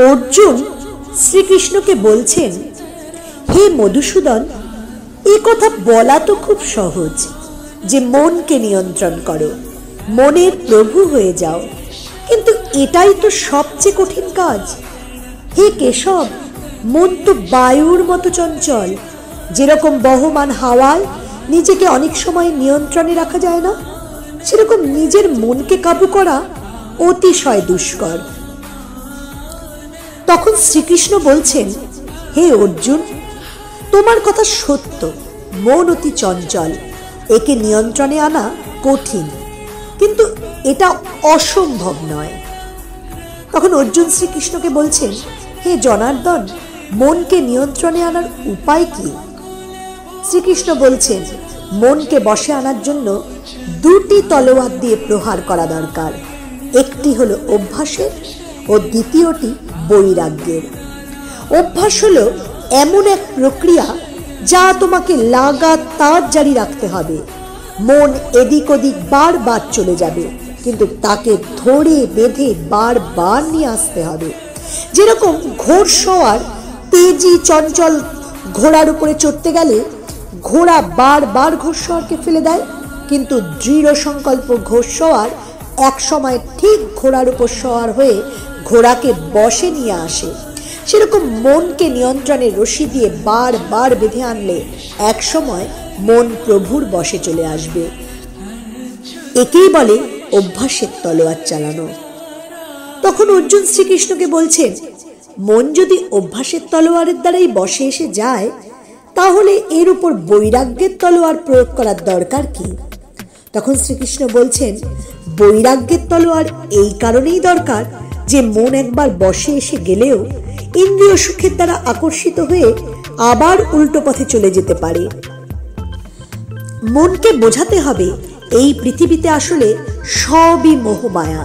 অর্জুন শ্রীকৃষ্ণকে বলছেন, হে মধুসূদন, এ কথা বলা তো খুব সহজ যে মনকে নিয়ন্ত্রণ করো, মনের প্রভু হয়ে যাও, কিন্তু এটাই তো সবচেয়ে কঠিন কাজ। হে কেশব, মন তো বায়ুর মতো চঞ্চল। যেরকম বহমান হাওয়ায় নিজেকে অনেক সময় নিয়ন্ত্রণে রাখা যায় না, সেরকম নিজের মনকে কাবু করা অতিশয় দুষ্কর। তখন শ্রীকৃষ্ণ বলছেন, হে অর্জুন, তোমার কথা সত্য, মন অতি চঞ্চল, একে নিয়ন্ত্রণে আনা কঠিন, কিন্তু এটা অসম্ভব নয়। তখন অর্জুন শ্রীকৃষ্ণকে বলছেন, হে জনার্দন, মনকে নিয়ন্ত্রণে আনার উপায় কি? শ্রীকৃষ্ণ বলছেন, মনকে বশে আনার জন্য দুটি তলোয়ার দিয়ে প্রহার করা দরকার। একটি হলো অভ্যাসের ও দ্বিতীয়টি বৈরাগ্যের। অভ্যাস হলো এমন এক প্রক্রিয়া যা তোমাকে লাগাতার জারি রাখতে হবে। মন এদিক ওদিক বারবার চলে যাবে, কিন্তু তাকে ধরে বেঁধে বারবার নিয়ে আসতে হবে। যেরকম ঘোড়সওয়ার তেজি চঞ্চল ঘোড়ার উপরে চড়তে গেলে ঘোড়া বারবার ঘোড়সওয়ারকে ফেলে দেয়, কিন্তু দৃঢ় সংকল্প ঘোড়সওয়ার এক সময় ঠিক ঘোড়ার উপর সওয়ার হয়ে ঘোড়াকে বশে নিয়ে আসে। সেরকম মনকে নিয়ন্ত্রণে রশি দিয়ে বারবার বেঁধে আনলে এক সময় মন প্রভুর বশে চলে আসবে। একেই বলে অভ্যাসের তলোয়ার চালানো। তখন অর্জুন শ্রীকৃষ্ণকে বলছেন, মন যদি অভ্যাসের তলোয়ারের দ্বারাই বশে এসে যায়, তাহলে এর উপর বৈরাগ্যের তলোয়ার প্রয়োগ করার দরকার কি? তখন শ্রীকৃষ্ণ বলছেন, বৈরাগ্যের তলোয়ার এই কারণেই দরকার যে মন একবার বশে এসে গেলেও ইন্দ্রিয় সুখের দ্বারা আকর্ষিত হয়ে আবার উল্টো পথে চলে যেতে পারে। মনকে বোঝাতে হবে এই পৃথিবীতে আসলে সবই মোহমায়া।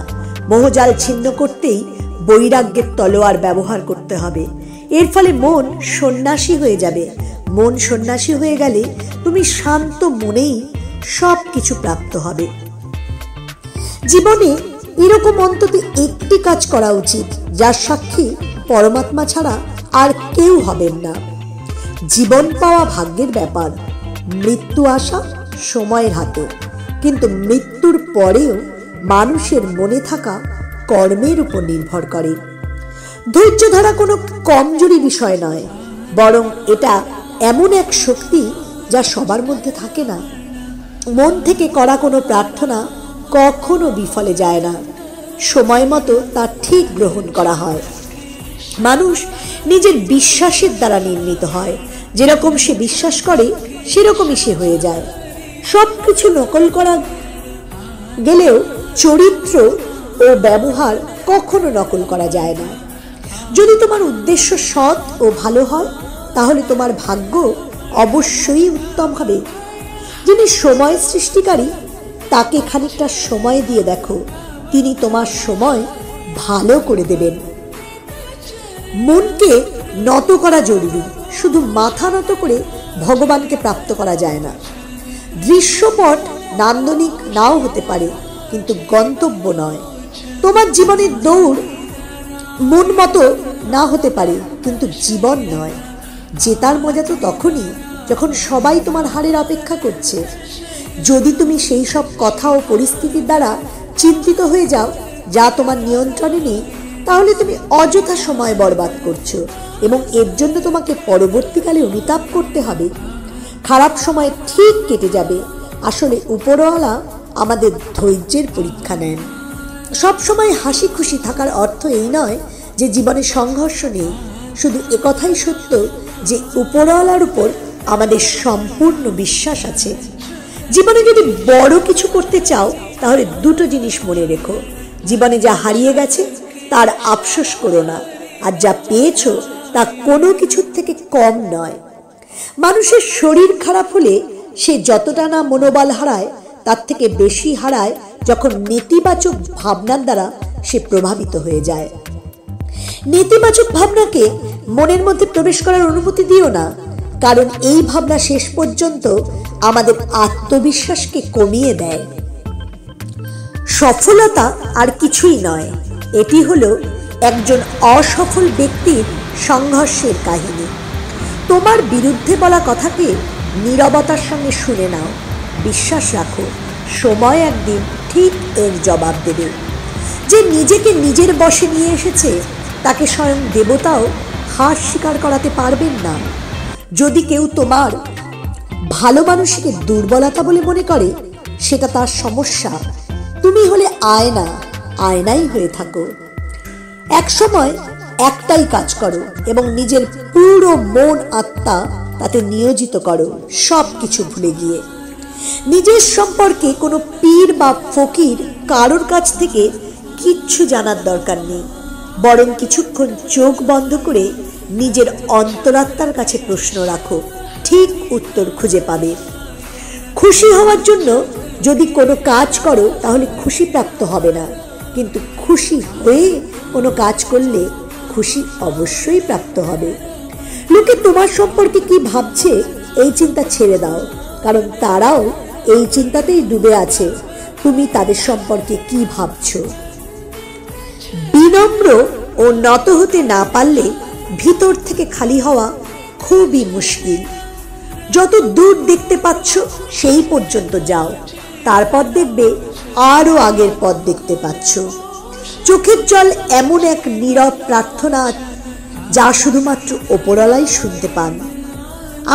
মোহজাল ছিন্ন করতেই বৈরাগ্যের তলোয়ার ব্যবহার করতে হবে। এর ফলে মন সন্ন্যাসী হয়ে যাবে। মন সন্ন্যাসী হয়ে গেলে তুমি শান্ত মনেই সব কিছু প্রাপ্ত হবে। জীবনে এরকম অন্তত একটি কাজ করা উচিত যার সাক্ষী পরমাত্মা ছাড়া আর কেউ হবেন না। জীবন পাওয়া ভাগ্যের ব্যাপার, মৃত্যু আসা সময়ের হাতে, কিন্তু মৃত্যুর পরেও মানুষের মনে থাকা কর্মের উপর নির্ভর করে। ধৈর্য ধরা কোনো কমজোরি বিষয় নয়, বরং এটা এমন এক শক্তি যা সবার মধ্যে থাকে না। মন থেকে করা কোনো প্রার্থনা কখনো বিফলে যায় না, সময় মতো তা ঠিক গ্রহণ করা হয়। মানুষ নিজের বিশ্বাসের দ্বারা নির্মিত হয়। যেরকম সে বিশ্বাস করে সেরকমই সে হয়ে যায়। সবকিছু নকল করা গেলেও চরিত্র ও ব্যবহার কখনো নকল করা যায় না। যদি তোমার উদ্দেশ্য সৎ ও ভালো হয়, তাহলে তোমার ভাগ্য অবশ্যই উত্তম হবে। যিনি সময় সৃষ্টিকারী, তাকে খানিকটা সময় দিয়ে দেখো, তিনি তোমার সময় ভালো করে দেবেন। মনকে নত করা জরুরি, শুধু মাথা নত করে ভগবানকে প্রাপ্ত করা যায় না। দৃশ্যপট নান্দনিক নাও হতে পারে, কিন্তু গন্তব্য নয়। তোমার জীবনের দৌড় মন মতো না হতে পারে, কিন্তু জীবন নয়। জেতার মজা তো তখনই যখন সবাই তোমার হারের অপেক্ষা করছে। যদি তুমি সেই সব কথা ও পরিস্থিতির দ্বারা চিন্তিত হয়ে যাও যা তোমার নিয়ন্ত্রণে নেই, তাহলে তুমি অযথা সময় বরবাদ করছো এবং এর জন্য তোমাকে পরবর্তীকালে অনুতাপ করতে হবে। খারাপ সময় ঠিক কেটে যাবে। আসলে উপরওয়ালা আমাদের ধৈর্যের পরীক্ষা নেন। সব সময় হাসি খুশি থাকার অর্থ এই নয় যে জীবনে সংঘর্ষ নেই। শুধু একথাই সত্য যে উপরওয়ালার উপর আমাদের সম্পূর্ণ বিশ্বাস আছে। জীবনে যদি বড় কিছু করতে চাও, তাহলে দুটো জিনিস মনে রেখো। জীবনে যা হারিয়ে গেছে তার আফসোস করো না, আর যা পেয়েছো তা কোনো কিছুর থেকে কম নয়। মানুষের শরীর খারাপ হলে সে যতটা না মনোবল হারায়, তার থেকে বেশি হারায় যখন নেতিবাচক ভাবনার দ্বারা সে প্রভাবিত হয়ে যায়। নেতিবাচক ভাবনাকে মনের মধ্যে প্রবেশ করার অনুমতি দিও না, কারণ এই ভাবনা শেষ পর্যন্ত আমাদের আত্মবিশ্বাসকে কমিয়ে দেয়। সফলতা আর কিছুই নয়, এটি হলো একজন অসফল ব্যক্তির সংঘর্ষের কাহিনী। তোমার বিরুদ্ধে বলা কথাকে নীরবতার সঙ্গে শুনে নাও। বিশ্বাস রাখো, সময় একদিন ঠিক এর জবাব দেবে। যে নিজেকে নিজের বশে নিয়ে এসেছে তাকে স্বয়ং দেবতাও হার স্বীকার করাতে পারবেন না। যদি কেউ তোমার ভালো মানুষকে দুর্বলতা বলে মনে করে, সেটা তার সমস্যা। তুমি হলে আয়না, আয়নাই হয়ে থাকো। এক সময় একটাই কাজ করো এবং নিজের পুরো মন আত্মা তাতে নিয়োজিত করো, সব কিছু ভুলে গিয়ে। নিজের সম্পর্কে কোনো পীর বা ফকির কারোর কাছ থেকে কিচ্ছু জানার দরকার নেই। বরং কিছুক্ষণ চোখ বন্ধ করে নিজের অন্তরাত্মার কাছে প্রশ্ন রাখো, ঠিক উত্তর খুঁজে পাবে। খুশি হওয়ার জন্য যদি কোনো কাজ করো তাহলে খুশি প্রাপ্ত হবে না, কিন্তু খুশি হয়ে কোনো কাজ করলে খুশি অবশ্যই প্রাপ্ত হবে। লোকে তোমার সম্পর্কে কি ভাবছে এই চিন্তা ছেড়ে দাও, কারণ তারাও এই চিন্তাতেই ডুবে আছে তুমি তাদের সম্পর্কে কি ভাবছো। বিনম্র ও নত হতে না পারলে ভিতর থেকে খালি হওয়া খুবই মুশকিল। যত দূর দেখতে পাচ্ছ সেই পর্যন্ত যাও, তারপর দেখবে আরো আগের পথ দেখতে পাচ্ছ। চোখের জল এমন এক নীরব প্রার্থনা যা শুধুমাত্র ওপরওয়ালাই শুনতে পান।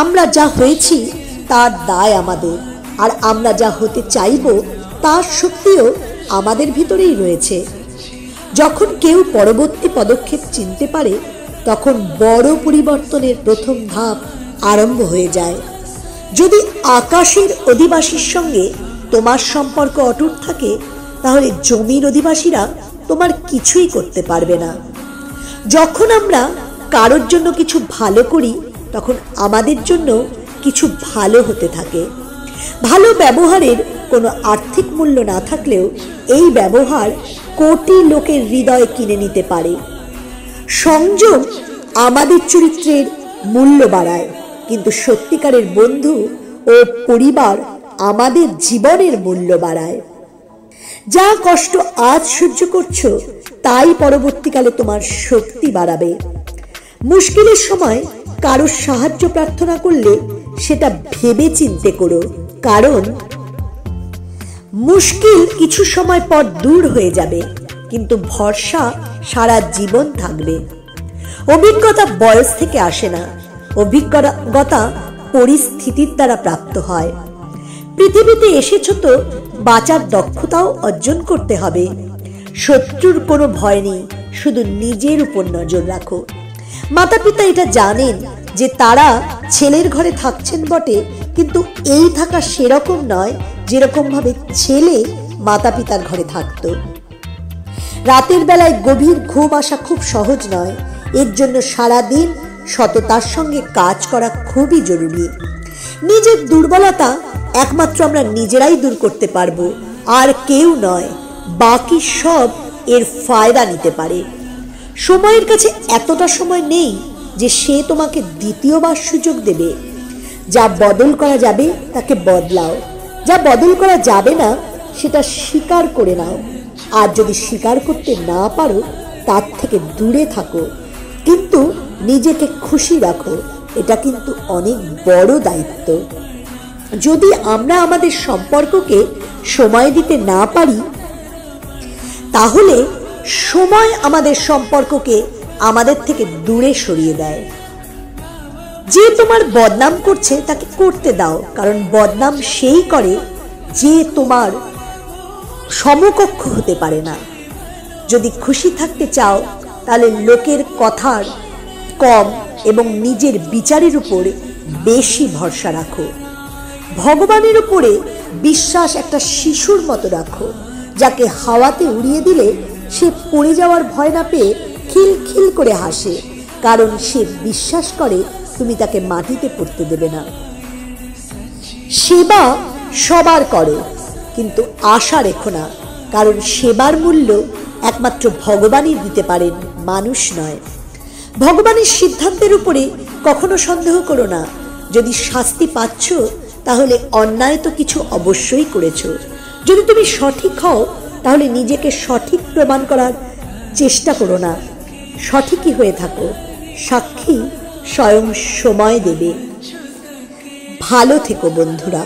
আমরা যা হয়েছি তার দায় আমাদের, আর আমরা যা হতে চাইব তার শক্তিও আমাদের ভিতরেই রয়েছে। যখন কেউ পরবর্তী পদক্ষেপ চিনতে পারে, তখন বড় পরিবর্তনের প্রথম ধাপ আরম্ভ হয়ে যায়। যদি আকাশের অধিবাসীর সঙ্গে তোমার সম্পর্ক অটুট থাকে, তাহলে জমির অধিবাসীরা তোমার কিছুই করতে পারবে না। যখন আমরা কারোর জন্য কিছু ভালো করি, তখন আমাদের জন্য কিছু ভালো হতে থাকে। ভালো ব্যবহারের কোনো আর্থিক মূল্য না থাকলেও এই ব্যবহার কোটি লোকের হৃদয় কিনে নিতে পারে। সংযম আমাদের চরিত্রের মূল্য বাড়ায়, কিন্তু সত্যিকারের বন্ধু ও পরিবার আমাদের জীবনের মূল্য বাড়ায়। যা কষ্ট আজ সহ্য করছো তাই পরবর্তীকালে তোমার শক্তি বাড়াবে। মুশকিলের সময় কারোর সাহায্য প্রার্থনা করলে সেটা ভেবে চিন্তে করো, কারণ মুশকিল কিছু সময় পর দূর হয়ে যাবে, কিন্তু ভরসা সারা জীবন থাকবে। অভিজ্ঞতা বয়স থেকে আসে না, অভিজ্ঞতা পরিস্থিতির দ্বারা প্রাপ্ত হয়। পৃথিবীতে এসেছো তো বাঁচার দক্ষতাও অর্জন করতে হবে। শত্রুর কোনো ভয় নেই, শুধু নিজের উপর নজর রাখো। মাতা পিতা এটা জানেন যে তারা ছেলের ঘরে থাকছেন বটে, কিন্তু এই থাকা সেরকম নয় যেরকম ভাবে ছেলে মাতা পিতার ঘরে থাকত। রাতের বেলায় গভীর ঘুম আসা খুব সহজ নয়, এর জন্য সারাদিন সততার সঙ্গে কাজ করা খুবই জরুরি। নিজের দুর্বলতা একমাত্র আমরা নিজেরাই দূর করতে পারবো, আর কেউ নয়। বাকি সব এর ফায়দা নিতে পারে। সময়ের কাছে এতটা সময় নেই যে সে তোমাকে দ্বিতীয়বার সুযোগ দেবে। যা বদল করা যাবে তাকে বদলাও, যা বদল করা যাবে না সেটা স্বীকার করে নাও। আর যদি স্বীকার করতে না পারো তার থেকে দূরে থাকো, কিন্তু নিজেকে খুশি রাখো। এটা কিন্তু অনেক বড় দায়িত্ব। যদি আমরা আমাদের সম্পর্ককে সময় দিতে না পারি, তাহলে সময় আমাদের সম্পর্ককে আমাদের থেকে দূরে সরিয়ে দেয়। যে তোমার বদনাম করছে তাকে করতে দাও, কারণ বদনাম সেই করে যে তোমার সমকক্ষ হতে পারে না। যদি খুশি থাকতে চাও তাহলে লোকের কথার কম এবং নিজের বিচারের উপরে বেশি ভরসা রাখো। ভগবানের উপরে বিশ্বাস একটা শিশুর মতো রাখো, যাকে হাওয়াতে উড়িয়ে দিলে সে পড়ে যাওয়ার ভয় না পেয়ে খিলখিল করে হাসে, কারণ সে বিশ্বাস করে তুমি তাকে মাটিতে পড়তে দেবে না। সেবা সবার করো, কিন্তু আশা রেখো না, কারণ সেবার মূল্য একমাত্র ভগবানই দিতে পারেন, মানুষ নয়। ভগবানের সিদ্ধান্তের উপরে কখনো সন্দেহ করো না। যদি শাস্তি পাচ্ছ তাহলে অন্যায় তো কিছু অবশ্যই করেছ। যদি তুমি সঠিক হও তাহলে নিজেকে সঠিক প্রমাণ করার চেষ্টা করো না, সঠিকই হয়ে থাকো, সাক্ষী স্বয়ং সময় দেবে। ভালো থেকো বন্ধুরা।